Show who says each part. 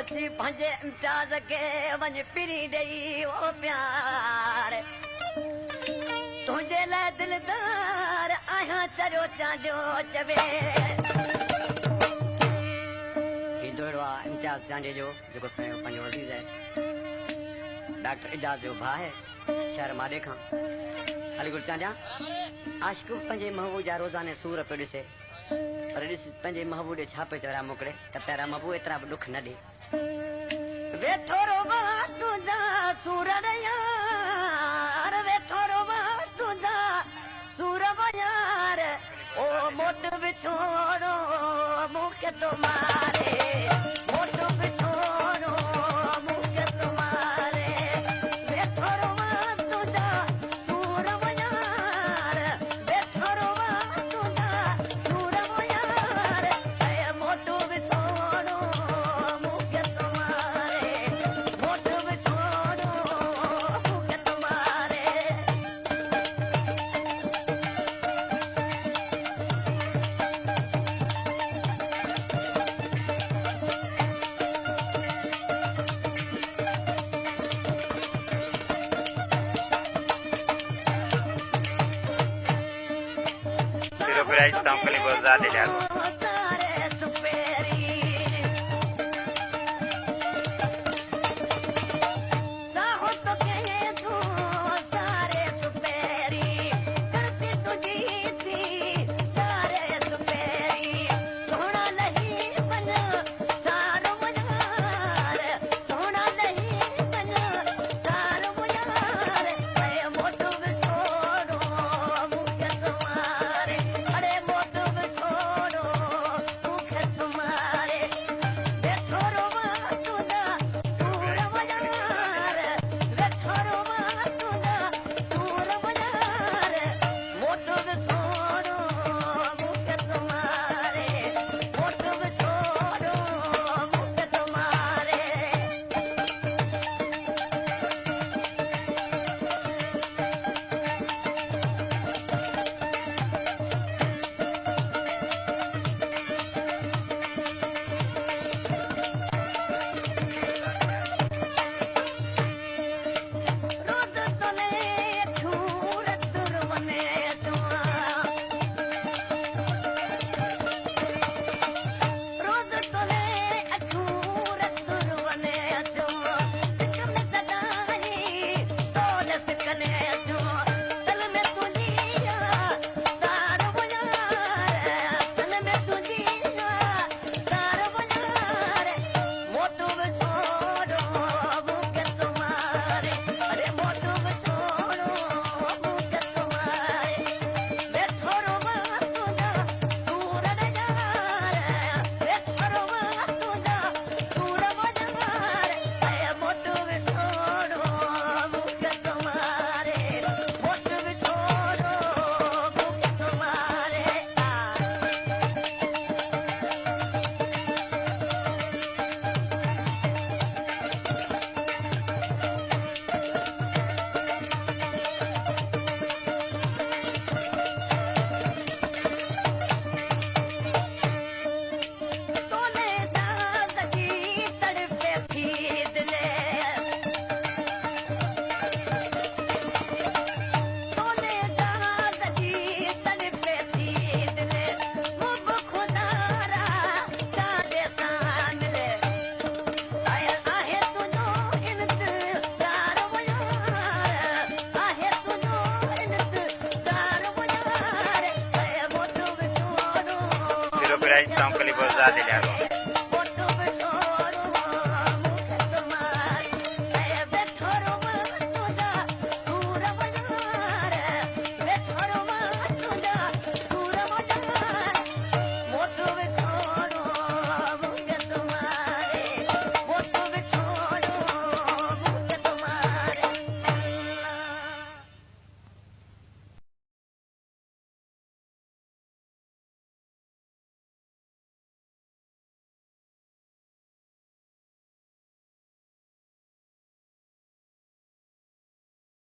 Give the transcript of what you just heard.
Speaker 1: असीं पंहिंजे इम्तियाज़ खे वञ पिरी ॾेई ओ प्यार तुंहिंजे लाइ दिलदार आहियां चरियो चांडियो चवे हींदो अहिड़ो आहे इम्तियाज़ चांडे जो जेको असांजो पंहिंजो अज़ीज़ आहे डॉक्टर एजाज़ जो भाउ आहे शहर माॾे खां अलीगढ़ चांडिया आशिक़ पंहिंजे महबूब जा रोज़ाने सूर पियो ॾिसे पर ॾिस पंहिंजे महबूब ॾे छा पियो चवरा मोकिले त पहिरियां महबूब एतिरा बि ॾुख न ॾे वेठो रोवा तुंहिंजा सूर यार वेठो रोवा तुंहिंजा सूर यार ओ मोट विछोड़ो मूंखे तो मारे मोट विछोड़ो मूंखे तो मारे वेठो रोवा तुंहिंजा सूर यार वेठो रोवा तुंहिंजा सूर यार मोट विछोड़ो मूंखे तो मारे मोट विछोड़ो मूंखे तो मारे
Speaker 2: estão com liberdade de água. Estão com liberdade de água.